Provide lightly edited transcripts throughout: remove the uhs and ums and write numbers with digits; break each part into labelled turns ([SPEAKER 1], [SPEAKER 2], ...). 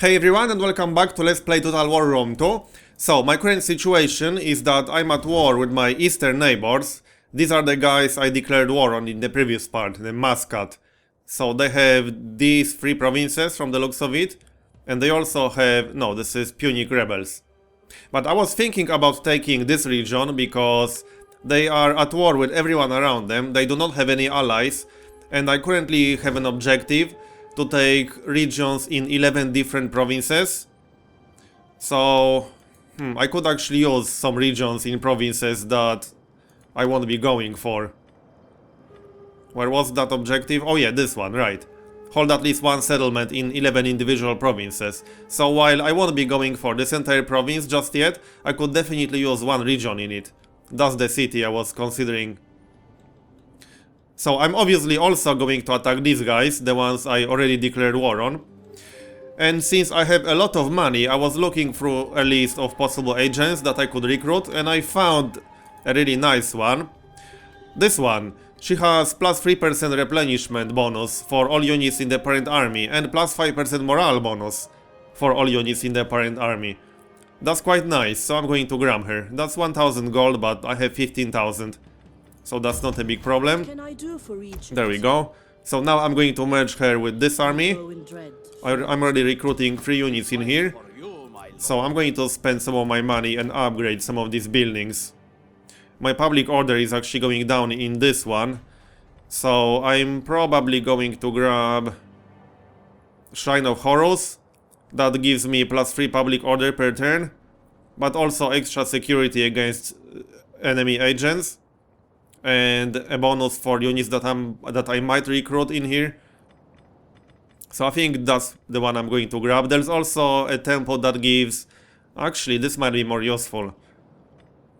[SPEAKER 1] Hey everyone and welcome back to Let's Play Total War Rome 2. So, my current situation is that I'm at war with my eastern neighbors. These are the guys I declared war on in the previous part, the Muscat. So they have these three provinces from the looks of it. And they also have... no, this is Punic rebels. But I was thinking about taking this region because they are at war with everyone around them. They do not have any allies. And I currently have an objective to take regions in 11 different provinces. So, I could actually use some regions in provinces that I won't be going for. Where was that objective? Oh yeah, this one, right. Hold at least one settlement in 11 individual provinces. So while I won't be going for this entire province just yet, I could definitely use one region in it. That's the city I was considering. So I'm obviously also going to attack these guys, the ones I already declared war on. And since I have a lot of money, I was looking through a list of possible agents that I could recruit, and I found a really nice one. This one. She has plus 3% replenishment bonus for all units in the parent army, and plus 5% morale bonus for all units in the parent army. That's quite nice, so I'm going to grab her. That's 1000 gold, but I have 15,000. So that's not a big problem. There we go. So now I'm going to merge her with this army. I'm already recruiting 3 units in here. So I'm going to spend some of my money and upgrade some of these buildings. My public order is actually going down in this one. So I'm probably going to grab Shrine of Horus. That gives me plus 3 public order per turn. But also extra security against enemy agents. And a bonus for units that I might recruit in here. So I think that's the one I'm going to grab. There's also a tempo that gives... actually, this might be more useful.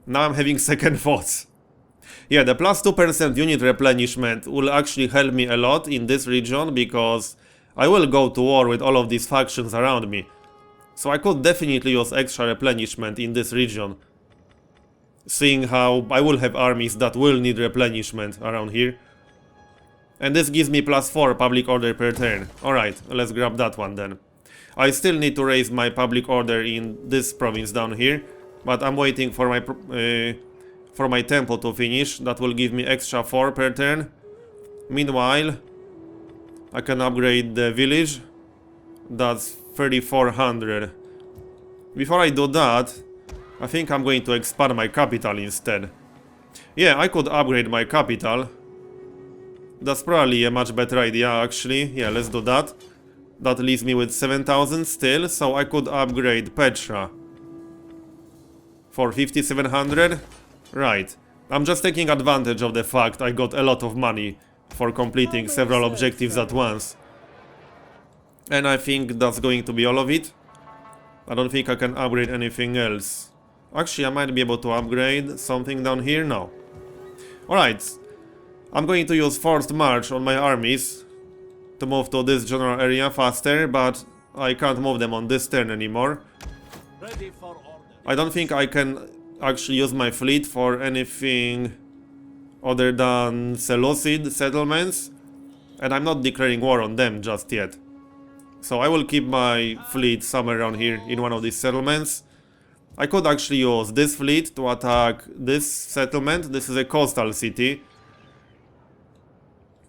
[SPEAKER 1] Now I'm having second thoughts. Yeah, the plus 2% unit replenishment will actually help me a lot in this region, because I will go to war with all of these factions around me. So I could definitely use extra replenishment in this region. Seeing how I will have armies that will need replenishment around here. And this gives me plus 4 public order per turn. Alright, let's grab that one then. I still need to raise my public order in this province down here. But I'm waiting for my tempo to finish. That will give me extra 4 per turn. Meanwhile, I can upgrade the village. That's 3400. Before I do that, I think I'm going to expand my capital instead. Yeah, I could upgrade my capital. That's probably a much better idea, actually. Yeah, let's do that. That leaves me with 7000 still, so I could upgrade Petra for 5700. Right. I'm just taking advantage of the fact I got a lot of money for completing several objectives at once. And I think that's going to be all of it. I don't think I can upgrade anything else. Actually, I might be able to upgrade something down here now. Alright. I'm going to use forced march on my armies to move to this general area faster, but I can't move them on this turn anymore. I don't think I can actually use my fleet for anything other than Seleucid settlements, and I'm not declaring war on them just yet. So I will keep my fleet somewhere around here in one of these settlements. I could actually use this fleet to attack this settlement. This is a coastal city.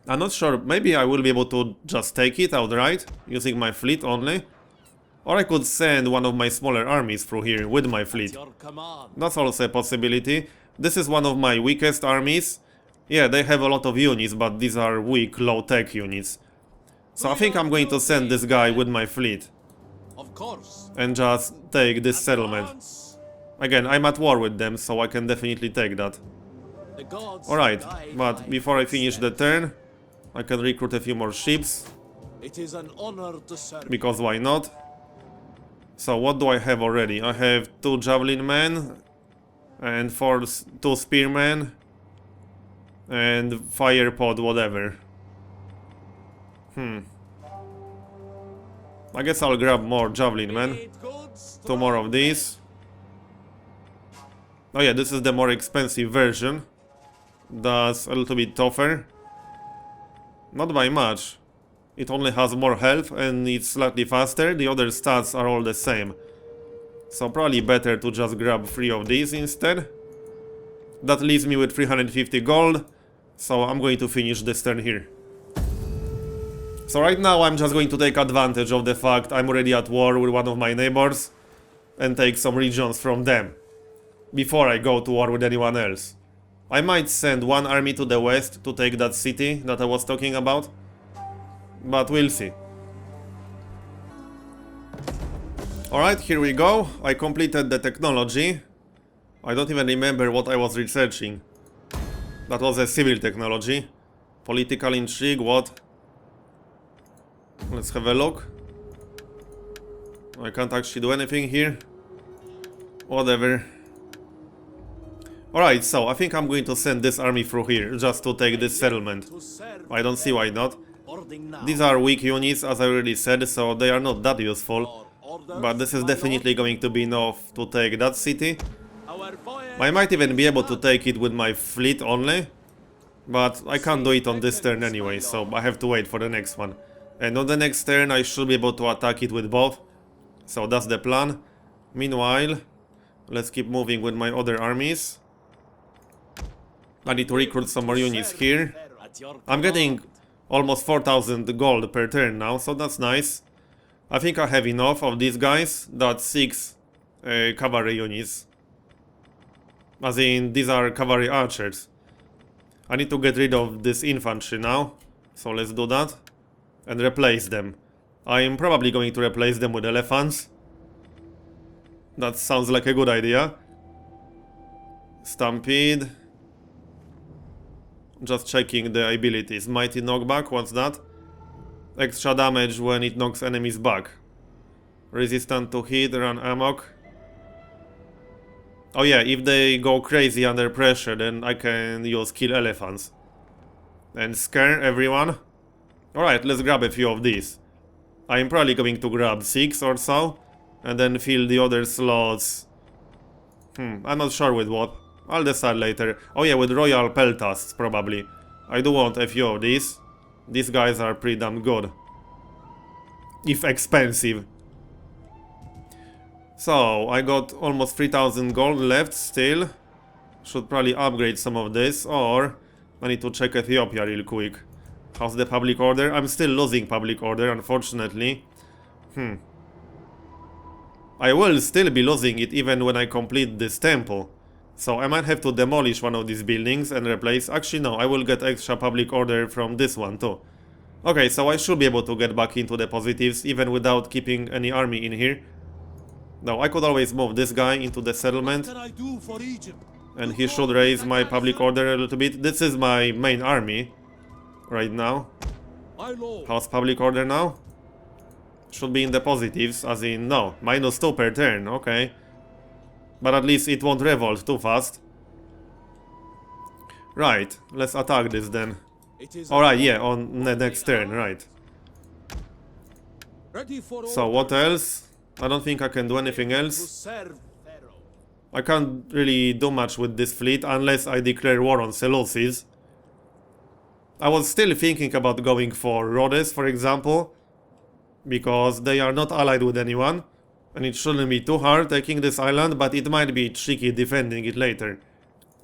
[SPEAKER 1] I'm not sure, maybe I will be able to just take it outright, using my fleet only. Or I could send one of my smaller armies through here with my fleet. That's also a possibility. This is one of my weakest armies. Yeah, they have a lot of units, but these are weak, low-tech units. So I think I'm going to send this guy with my fleet. And just take this settlement. Again, I'm at war with them, so I can definitely take that. Alright, but before I finish the turn, I can recruit a few more ships. Because why not? So what do I have already? I have 2 javelin men and 2 spearmen and fire pod whatever. I guess I'll grab more javelin men. 2 more of these. Oh yeah, this is the more expensive version. That's a little bit tougher. Not by much. It only has more health and it's slightly faster. The other stats are all the same. So probably better to just grab 3 of these instead. That leaves me with 350 gold. So I'm going to finish this turn here. So right now I'm just going to take advantage of the fact I'm already at war with one of my neighbors and take some regions from them before I go to war with anyone else. I might send one army to the west to take that city that I was talking about, but we'll see. Alright, here we go. I completed the technology. I don't even remember what I was researching. That was a civil technology. Political intrigue, what? Let's have a look. I can't actually do anything here. Whatever. Alright, so I think I'm going to send this army through here, just to take this settlement. I don't see why not. These are weak units, as I already said, so they are not that useful. But this is definitely going to be enough to take that city. I might even be able to take it with my fleet only. But I can't do it on this turn anyway, so I have to wait for the next one. And on the next turn I should be able to attack it with both. So that's the plan. Meanwhile, let's keep moving with my other armies. I need to recruit some more units here. I'm getting almost 4,000 gold per turn now, so that's nice. I think I have enough of these guys. That's 6 cavalry units. As in, these are cavalry archers. I need to get rid of this infantry now, so let's do that. And replace them. I'm probably going to replace them with elephants. That sounds like a good idea. Stampede. Just checking the abilities. Mighty knockback, what's that? Extra damage when it knocks enemies back. Resistant to hit, run amok. Oh yeah, if they go crazy under pressure, then I can use kill elephants. And scare everyone. Alright, let's grab a few of these. I'm probably going to grab 6 or so. And then fill the other slots. I'm not sure with what. I'll decide later. Oh yeah, with royal peltasts, probably. I do want a few of these. These guys are pretty damn good. If expensive. So, I got almost 3,000 gold left still. Should probably upgrade some of this, or I need to check Ethiopia real quick. How's the public order? I'm still losing public order, unfortunately. I will still be losing it even when I complete this temple. So I might have to demolish one of these buildings and replace... Actually no, I will get extra public order from this one too. Okay, so I should be able to get back into the positives even without keeping any army in here. Now, I could always move this guy into the settlement. And he should raise my public order a little bit. This is my main army right now. How's public order now? Should be in the positives, as in, no, -2 per turn, okay. But at least it won't revolt too fast. Right, let's attack this then. Alright, yeah, on the next turn, right. So, what else? I don't think I can do anything else. I can't really do much with this fleet unless I declare war on Seleucids. I was still thinking about going for Rhodes, for example, because they are not allied with anyone, and it shouldn't be too hard taking this island, but it might be tricky defending it later.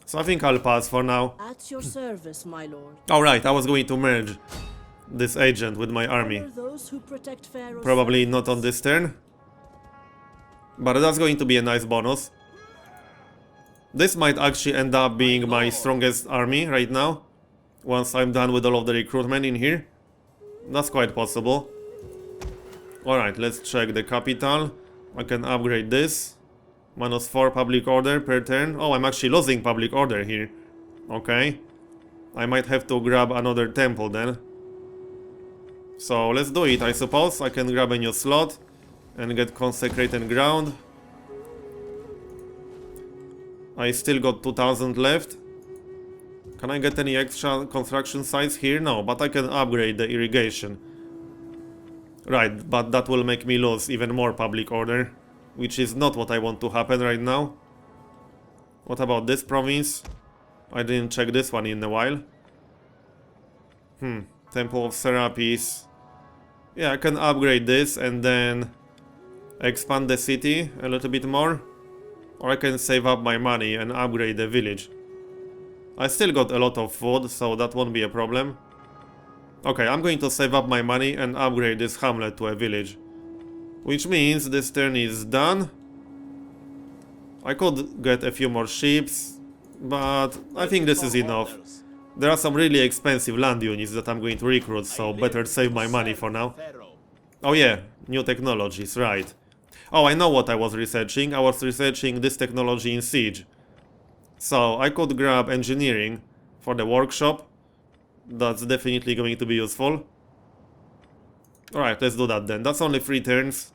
[SPEAKER 1] So I think I'll pass for now.
[SPEAKER 2] At your service, my lord.
[SPEAKER 1] Alright, I was going to merge this agent with my army. Probably not on this turn. But that's going to be a nice bonus. This might actually end up being my strongest army right now, once I'm done with all of the recruitment in here. That's quite possible. Alright, let's check the capital. I can upgrade this. -4 public order per turn. Oh, I'm actually losing public order here. Okay. I might have to grab another temple then. So let's do it, I suppose. I can grab a new slot and get consecrated ground. I still got 2,000 left. Can I get any extra construction sites here? No, but I can upgrade the irrigation. Right, but that will make me lose even more public order, which is not what I want to happen right now. What about this province? I didn't check this one in a while. Temple of Serapis. Yeah, I can upgrade this and then expand the city a little bit more. Or I can save up my money and upgrade the village. I still got a lot of food, so that won't be a problem. Okay, I'm going to save up my money and upgrade this hamlet to a village. Which means this turn is done. I could get a few more ships, but I think this is enough. There are some really expensive land units that I'm going to recruit, so better save my money for now. Oh yeah, new technologies, right. Oh, I know what I was researching. I was researching this technology in Siege. So I could grab engineering for the workshop. That's definitely going to be useful. Alright, let's do that then. That's only 3 turns.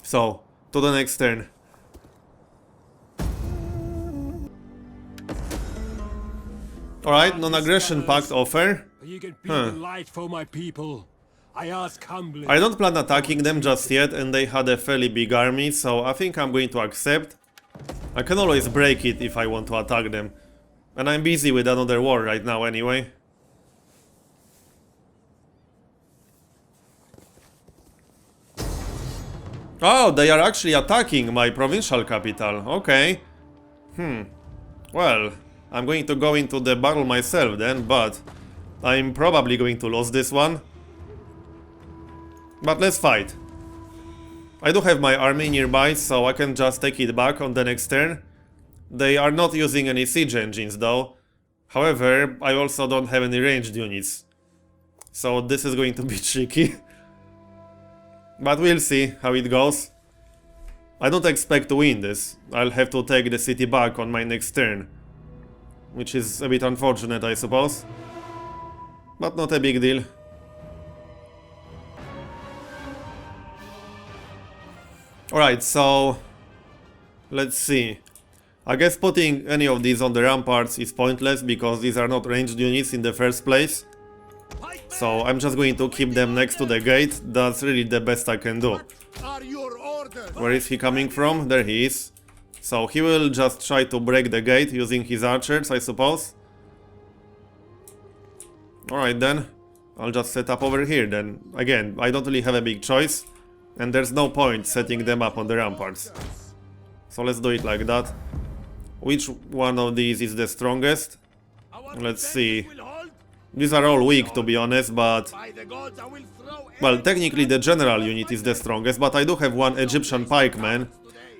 [SPEAKER 1] So, to the next turn. Alright, non-aggression pact offer.
[SPEAKER 3] You can be the light for my people. I ask humbly.
[SPEAKER 1] I don't plan attacking them just yet, and they had a fairly big army, so I think I'm going to accept. I can always break it if I want to attack them. And I'm busy with another war right now anyway. Oh, they are actually attacking my provincial capital. Okay. Well, I'm going to go into the battle myself then, but I'm probably going to lose this one. But let's fight. I do have my army nearby, so I can just take it back on the next turn. They are not using any siege engines though. However, I also don't have any ranged units. So this is going to be tricky. But we'll see how it goes. I don't expect to win this. I'll have to take the city back on my next turn. Which is a bit unfortunate, I suppose. But not a big deal. Alright, so let's see. I guess putting any of these on the ramparts is pointless because these are not ranged units in the first place. So I'm just going to keep them next to the gate. That's really the best I can do. Where is he coming from? There he is. So he will just try to break the gate using his archers, I suppose. Alright then. I'll just set up over here then. Again, I don't really have a big choice. And there's no point setting them up on the ramparts. So let's do it like that. Which one of these is the strongest? Let's see. These are all weak, to be honest, but... Well, technically the general unit is the strongest, but I do have one Egyptian pikeman.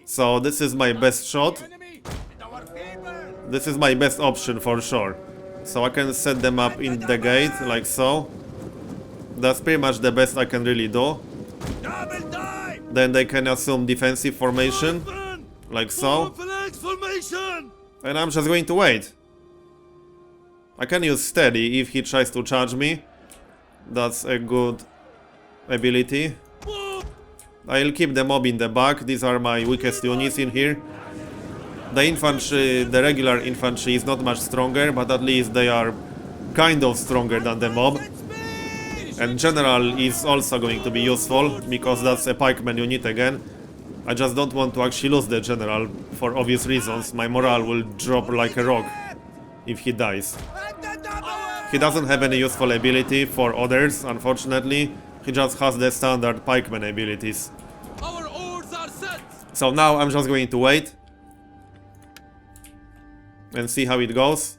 [SPEAKER 1] So this is my best shot. This is my best option for sure. So I can set them up in the gate, like so. That's pretty much the best I can really do. Then they can assume defensive formation, like so. And I'm just going to wait. I can use steady if he tries to charge me. That's a good ability. I'll keep the mob in the back. These are my weakest units in here. The infantry, the regular infantry is not much stronger, but at least they are kind of stronger than the mob. And general is also going to be useful, because that's a pikeman unit again. I just don't want to actually lose the general, for obvious reasons. My morale will drop like a rock if he dies. He doesn't have any useful ability for others, unfortunately. He just has the standard pikeman abilities. So now I'm just going to wait and see how it goes.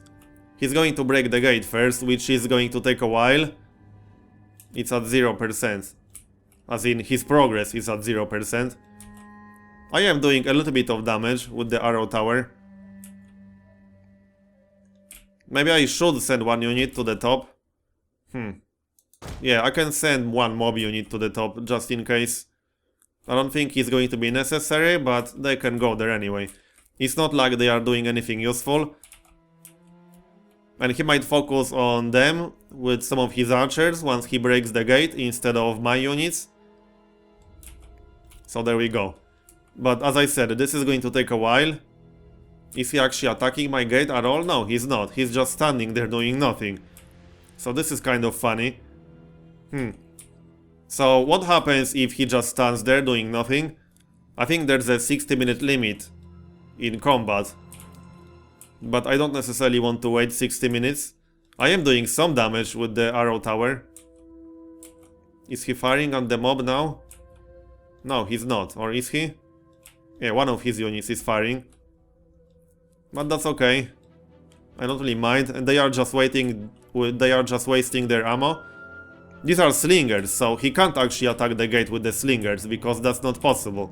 [SPEAKER 1] He's going to break the gate first, which is going to take a while. It's at 0%. As in, his progress is at 0%. I am doing a little bit of damage with the arrow tower. Maybe I should send one unit to the top. Yeah, I can send one mob unit to the top, just in case. I don't think it's going to be necessary, but they can go there anyway. It's not like they are doing anything useful. And he might focus on them with some of his archers once he breaks the gate instead of my units. So there we go. But as I said, this is going to take a while. Is he actually attacking my gate at all? No, he's not. He's just standing there doing nothing. So this is kind of funny. So what happens if he just stands there doing nothing? I think there's a 60-minute limit in combat. But I don't necessarily want to wait 60 minutes. I am doing some damage with the arrow tower. Is he firing on the mob now? No, he's not. Or is he? Yeah, one of his units is firing. But that's okay. I don't really mind. And they are just waiting. They are just wasting their ammo. These are slingers, so he can't actually attack the gate with the slingers, because that's not possible.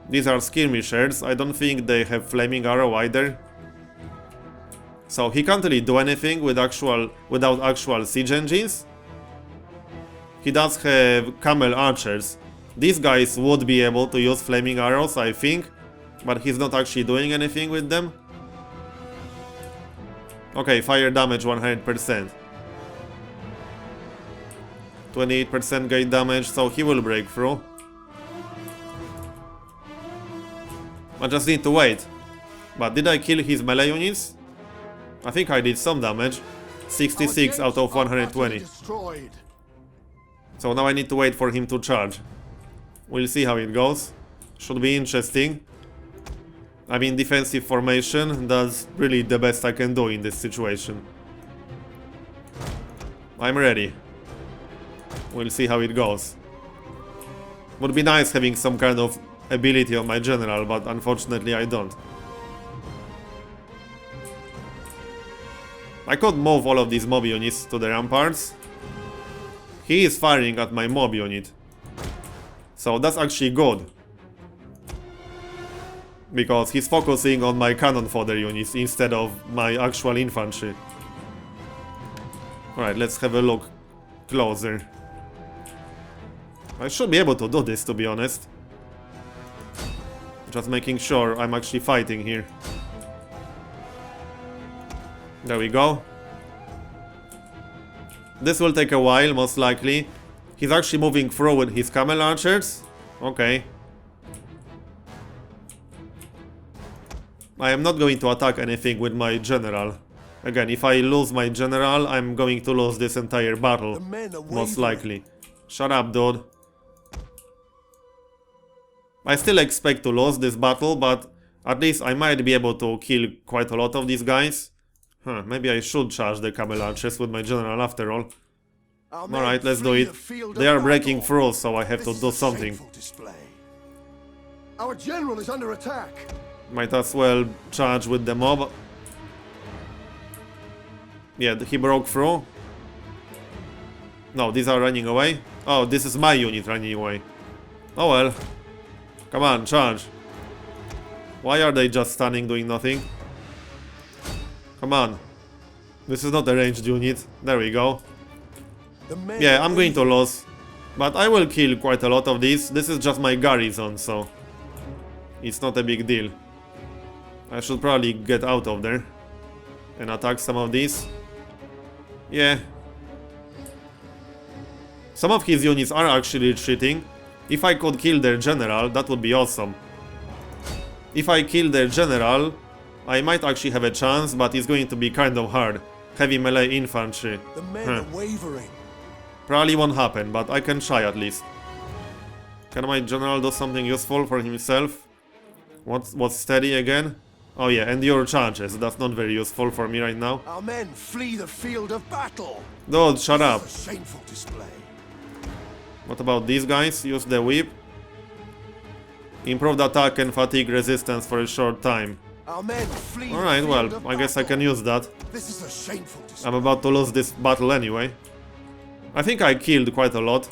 [SPEAKER 1] These are skirmishers. I don't think they have flaming arrow either. So he can't really do anything without actual siege engines. He does have camel archers. These guys would be able to use flaming arrows, I think, but he's not actually doing anything with them. Okay, fire damage 100%. 28% gate damage, so he will break through. I just need to wait. But did I kill his melee units? I think I did some damage. 66 out of 120. So now I need to wait for him to charge. We'll see how it goes. Should be interesting. I'm in defensive formation. That's really the best I can do in this situation. I'm ready. We'll see how it goes. Would be nice having some kind of ability on my general, but unfortunately I don't. I could move all of these mob units to the ramparts. He is firing at my mob unit. So that's actually good. Because he's focusing on my cannon fodder units instead of my actual infantry. Alright, let's have a look closer. I should be able to do this, to be honest. Just making sure I'm actually fighting here. There we go. This will take a while, most likely. He's actually moving through with his camel archers. Okay. I am not going to attack anything with my general. Again, if I lose my general, I'm going to lose this entire battle. Most likely. Shut up, dude. I still expect to lose this battle, but at least I might be able to kill quite a lot of these guys. Huh, maybe I should charge the camel archers with my general after all. Alright, let's do it. They are breaking through, so I have to do something.
[SPEAKER 4] Our general is under attack.
[SPEAKER 1] Might as well charge with the mob. Yeah, he broke through. No, these are running away. Oh, this is my unit running away. Oh well. Come on, charge. Why are they just standing doing nothing? Come on. This is not a ranged unit. There we go. Yeah, I'm going to lose. But I will kill quite a lot of these. This is just my garrison, so it's not a big deal. I should probably get out of there and attack some of these. Yeah. Some of his units are actually retreating. If I could kill their general, that would be awesome. If I kill their general, I might actually have a chance, but it's going to be kind of hard. Heavy melee infantry.
[SPEAKER 4] The men are wavering.
[SPEAKER 1] Probably won't happen, but I can try at least. Can my general do something useful for himself? What's steady again? Oh yeah, endure charges. That's not very useful for me right now.
[SPEAKER 4] Our men flee the field of battle.
[SPEAKER 1] Dude, shut up.
[SPEAKER 4] This is a shameful display.
[SPEAKER 1] What about these guys? Use the whip. Improved attack and fatigue resistance for a short time.
[SPEAKER 4] Our men flee
[SPEAKER 1] Alright,
[SPEAKER 4] the
[SPEAKER 1] well,
[SPEAKER 4] field of
[SPEAKER 1] I guess I
[SPEAKER 4] battle.
[SPEAKER 1] can use that.
[SPEAKER 4] This is a shameful display.
[SPEAKER 1] I'm about to lose this battle anyway. I think I killed quite a lot.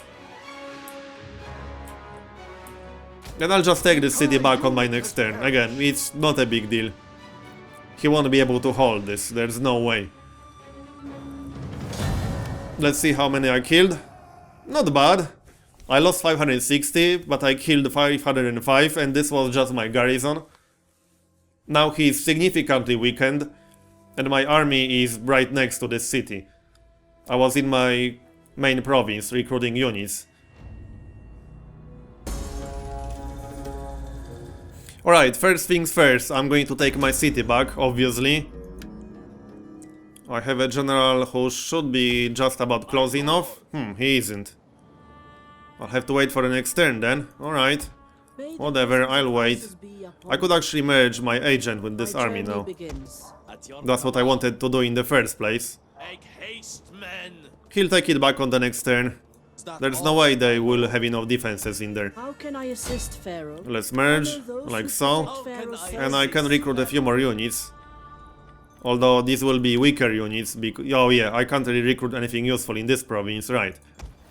[SPEAKER 1] Then I'll just take the city back on my next turn. Again, it's not a big deal. He won't be able to hold this, there's no way. Let's see how many I killed. Not bad. I lost 560, but I killed 505, and this was just my garrison. Now he's significantly weakened, and my army is right next to this city. I was in my main province recruiting units. Alright, first things first, I'm going to take my city back, obviously. I have a general who should be just about close enough. He isn't. I'll have to wait for the next turn then. Alright. Whatever, I'll wait. I could actually merge my agent with this army now. That's what I wanted to do in the first place.
[SPEAKER 3] Make haste, men.
[SPEAKER 1] He'll take it back on the next turn. There's no way they will have enough defenses in there.
[SPEAKER 2] How can I assist Pharaoh?
[SPEAKER 1] Let's merge,
[SPEAKER 2] Honor those
[SPEAKER 1] like
[SPEAKER 2] who
[SPEAKER 1] so.
[SPEAKER 2] protect Pharaoh's
[SPEAKER 1] And I can
[SPEAKER 2] service.
[SPEAKER 1] recruit a few more units. Although these will be weaker units, because... Oh yeah, I can't really recruit anything useful in this province, right.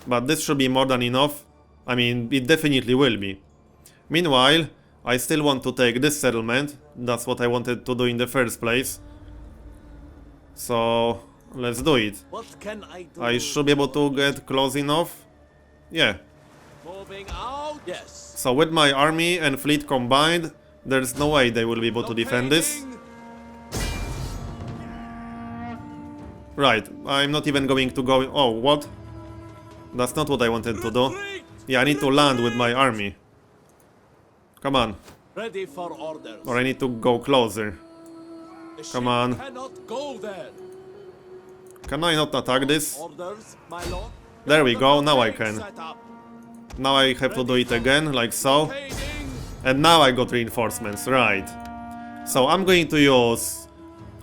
[SPEAKER 1] But this should be more than enough. I mean, it definitely will be. Meanwhile, I still want to take this settlement. That's what I wanted to do in the first place. So, let's do it.
[SPEAKER 5] What can I do?
[SPEAKER 1] I should be able to get close enough. Yeah.
[SPEAKER 5] Moving out. Yes.
[SPEAKER 1] So with my army and fleet combined, there's no way they will be able to defend this.
[SPEAKER 5] Locating.
[SPEAKER 1] Right, I'm not even going to go... Oh, what? That's not what I wanted to do.
[SPEAKER 5] Retreat.
[SPEAKER 1] Yeah, I need to land with my army. Come on.
[SPEAKER 5] Ready for orders.
[SPEAKER 1] Or I need to go closer.
[SPEAKER 5] The
[SPEAKER 1] come
[SPEAKER 5] ship
[SPEAKER 1] on.
[SPEAKER 5] Cannot go there.
[SPEAKER 1] Can I not attack this?
[SPEAKER 5] Orders, my lord.
[SPEAKER 1] There we go, now I
[SPEAKER 5] Trade
[SPEAKER 1] can.
[SPEAKER 5] set up.
[SPEAKER 1] Now I have to do it again, like so.
[SPEAKER 5] Locating.
[SPEAKER 1] And now I got reinforcements, right. So I'm going to use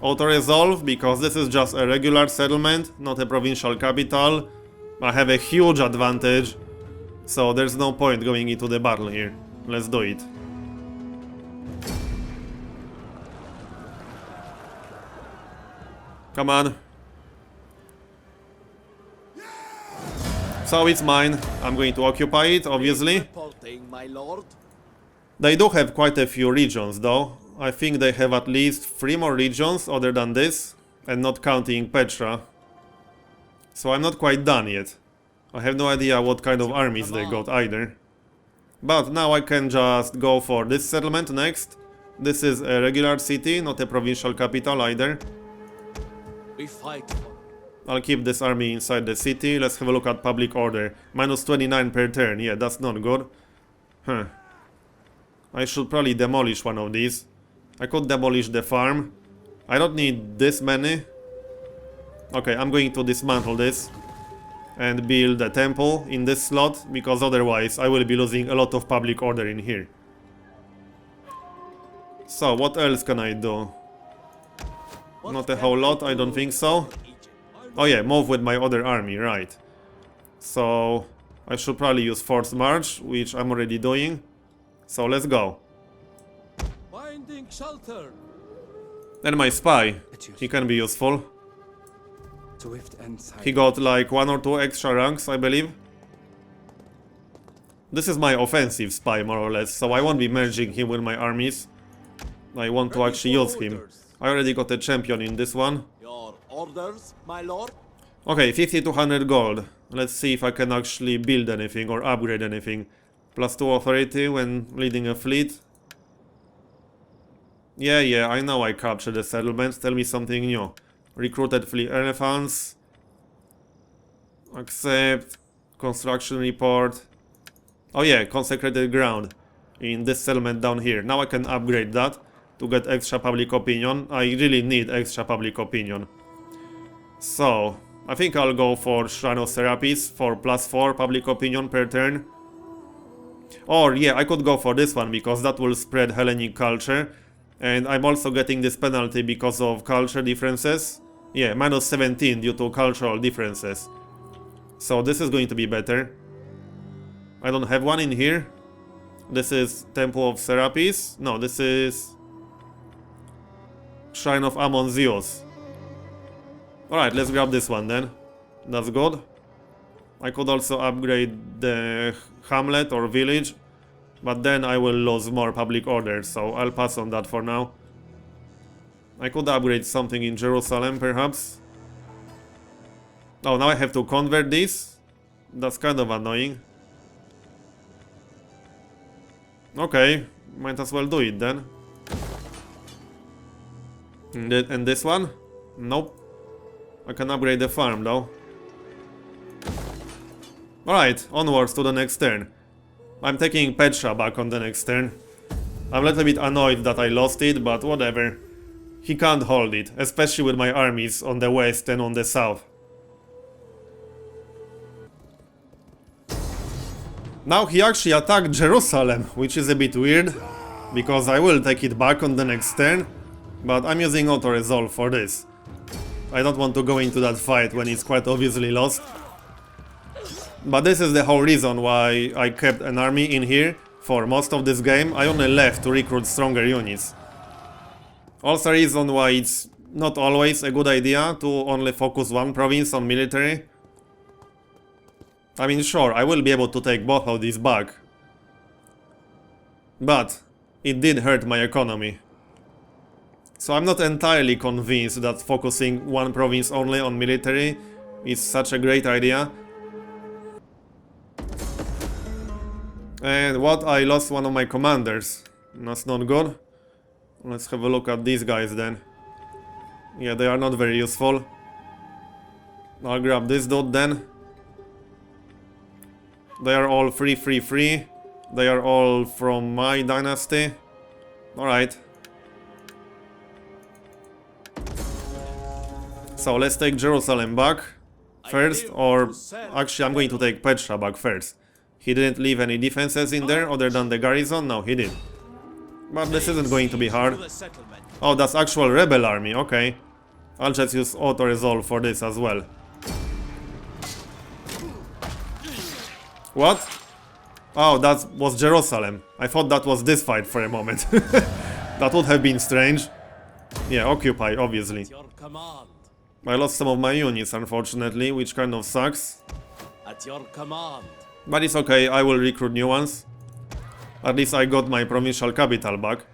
[SPEAKER 1] auto-resolve, because this is just a regular settlement, not a provincial capital. I have a huge advantage, so there's no point going into the battle here. Let's do it. Come on. So it's mine. I'm going to occupy it, obviously.
[SPEAKER 5] Reporting, my lord.
[SPEAKER 1] They do have quite a few regions, though. I think they have at least 3 more regions other than this, and not counting Petra. So I'm not quite done yet. I have no idea what kind of armies they got either. But now I can just go for this settlement next. This is a regular city, not a provincial capital either.
[SPEAKER 5] We fight for.
[SPEAKER 1] I'll keep this army inside the city. Let's have a look at public order. Minus 29 per turn. Yeah, that's not good. Huh. I should probably demolish one of these. I could demolish the farm. I don't need this many. Okay, I'm going to dismantle this and build a temple in this slot, because otherwise I will be losing a lot of public order in here. So, what else can I do?
[SPEAKER 5] What
[SPEAKER 1] Not a
[SPEAKER 5] can
[SPEAKER 1] whole
[SPEAKER 5] I
[SPEAKER 1] lot, I
[SPEAKER 5] do
[SPEAKER 1] don't think so.
[SPEAKER 5] for Egypt?
[SPEAKER 1] Oh yeah, move with my other army, right. So, I should probably use forced march, which I'm already doing. So let's go.
[SPEAKER 3] Finding shelter.
[SPEAKER 1] And my spy, he can be useful.
[SPEAKER 6] Swift and silent.
[SPEAKER 1] He got like 1 or 2 extra ranks, I believe. This is my offensive spy, more or less, so I won't be merging him with my armies. I want to actually use him. I already got a champion in this one.
[SPEAKER 5] Your orders, my lord.
[SPEAKER 1] Okay, 5200 gold. Let's see if I can actually build anything or upgrade anything. Plus 2 authority when leading a fleet. Yeah, I know I captured the settlements. Tell me something new. Recruited fleet elephants. Accept. Construction report. Oh yeah, consecrated ground. In this settlement down here. Now I can upgrade that to get extra public opinion. I really need extra public opinion. So, I think I'll go for Shrine of Serapis for plus 4 public opinion per turn. Or yeah, I could go for this one because that will spread Hellenic culture. And I'm also getting this penalty because of culture differences. Yeah, minus 17 due to cultural differences. So this is going to be better. I don't have one in here. This is Temple of Serapis. No, this is Shrine of Ammon Zeus. Alright, let's grab this one then. That's good. I could also upgrade the hamlet or village, but then I will lose more public order, so I'll pass on that for now. I could upgrade something in Jerusalem, perhaps. Oh, now I have to convert this? That's kind of annoying. Okay, might as well do it then. And this one? Nope. I can upgrade the farm though. Alright, onwards to the next turn. I'm taking Petra back on the next turn. I'm a little bit annoyed that I lost it, but whatever. He can't hold it, especially with my armies on the west and on the south. Now he actually attacked Jerusalem, which is a bit weird, because I will take it back on the next turn, but I'm using auto-resolve for this. I don't want to go into that fight when it's quite obviously lost. But this is the whole reason why I kept an army in here for most of this game. I only left to recruit stronger units. Also reason why it's not always a good idea to only focus one province on military. I mean, sure, I will be able to take both of these back. But it did hurt my economy. So I'm not entirely convinced that focusing one province only on military is such a great idea. And what? I lost one of my commanders. That's not good. Let's have a look at these guys then. Yeah, they are not very useful. I'll grab this dude then. They are all free. They are all from my dynasty. Alright. So let's take Jerusalem back first, or actually I'm going to take Petra back first. He didn't leave any defenses in there other than the garrison? No, he did. But this isn't going to be hard. Oh, that's actual rebel army, okay. I'll just use auto-resolve for this as well. What? Oh, that was Jerusalem. I thought that was this fight for a moment. That would have been strange. Yeah, occupy, obviously.
[SPEAKER 5] At your command.
[SPEAKER 1] I lost some of my units, unfortunately, which kind of sucks.
[SPEAKER 5] At your command.
[SPEAKER 1] But it's okay, I will recruit new ones. At least I got my provincial capital back.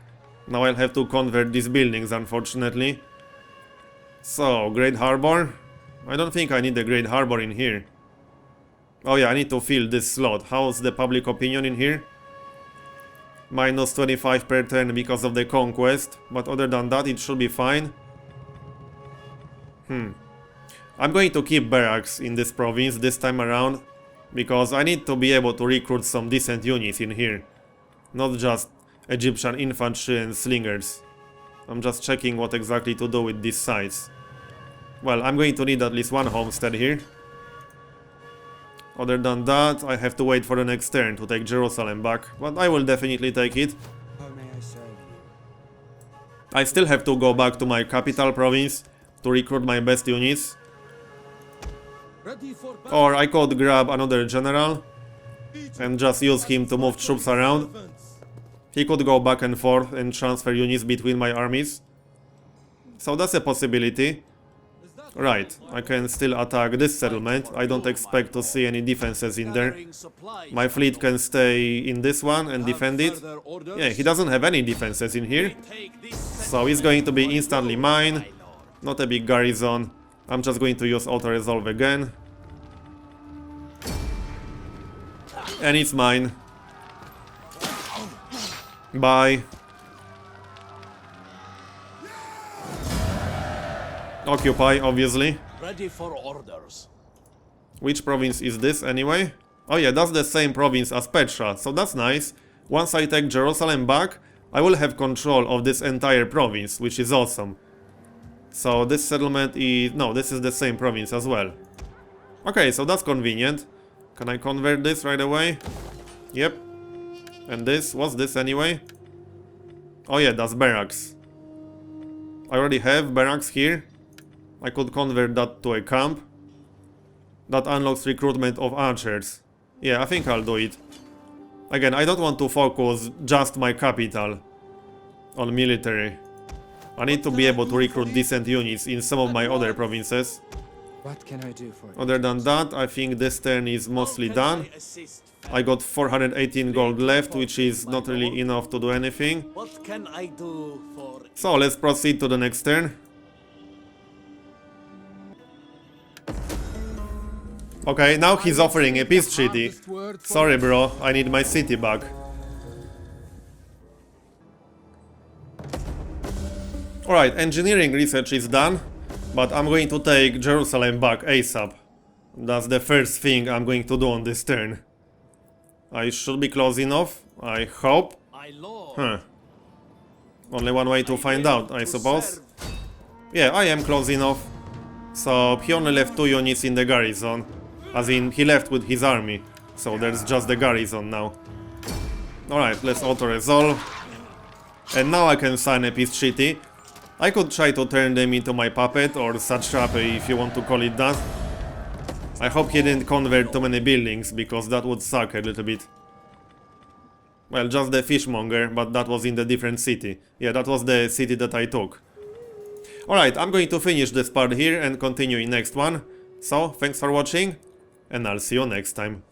[SPEAKER 1] Now I'll have to convert these buildings, unfortunately. So, Great Harbor. I don't think I need the Great Harbor in here. Oh yeah, I need to fill this slot. How's the public opinion in here? Minus 25 per turn because of the conquest. But other than that, it should be fine. I'm going to keep barracks in this province this time around. Because I need to be able to recruit some decent units in here. Not just Egyptian infantry and slingers. I'm just checking what exactly to do with these sites. Well, I'm going to need at least one homestead here. Other than that, I have to wait for the next turn to take Jerusalem back. But I will definitely take it.
[SPEAKER 6] How may I serve you?
[SPEAKER 1] I still have to go back to my capital province to recruit my best units.
[SPEAKER 6] Ready for battle.
[SPEAKER 1] Or I could grab another general and just use him to move troops around. He could go back and forth and transfer units between my armies. So that's a possibility. Right, I can still attack this settlement. I don't expect to see any defenses in there. My fleet can stay in this one and defend it. Yeah, he doesn't have any defenses in here. So it's going to be instantly mine. Not a big garrison. I'm just going to use auto-resolve again. And it's mine. Bye. Occupy, obviously.
[SPEAKER 5] Ready for orders.
[SPEAKER 1] Which province is this, anyway? Oh yeah, that's the same province as Petra, so that's nice. Once I take Jerusalem back, I will have control of this entire province, which is awesome. So this settlement is... no, this is the same province as well. Okay, so that's convenient. Can I convert this right away? Yep. And this, what's this anyway? Oh yeah, that's barracks. I already have barracks here. I could convert that to a camp. That unlocks recruitment of archers. Yeah, I think I'll do it. Again, I don't want to focus just my capital on military. I need to be able to recruit decent units in some of my other provinces.
[SPEAKER 6] What can I do for you?
[SPEAKER 1] Other than that, I think this turn is mostly done. I got 418 gold left, which is not really enough to do anything.
[SPEAKER 5] What can I do for...
[SPEAKER 1] So let's proceed to the next turn. Okay, now he's offering a peace treaty. Sorry bro, I need my city back. Alright, engineering research is done, but I'm going to take Jerusalem back ASAP. That's the first thing I'm going to do on this turn. I should be close enough, I hope.
[SPEAKER 5] My lord.
[SPEAKER 1] Huh. Only one way to find out, I suppose. Yeah, I am close enough. So he only left 2 units in the garrison. As in, he left with his army. So there's just the garrison now. Alright, let's auto-resolve. And now I can sign a peace treaty. I could try to turn them into my puppet or satrap if you want to call it that. I hope he didn't convert too many buildings, because that would suck a little bit. Well, just the fishmonger, but that was in the different city. Yeah, that was the city that I took. Alright, I'm going to finish this part here and continue in next one. So, thanks for watching, and I'll see you next time.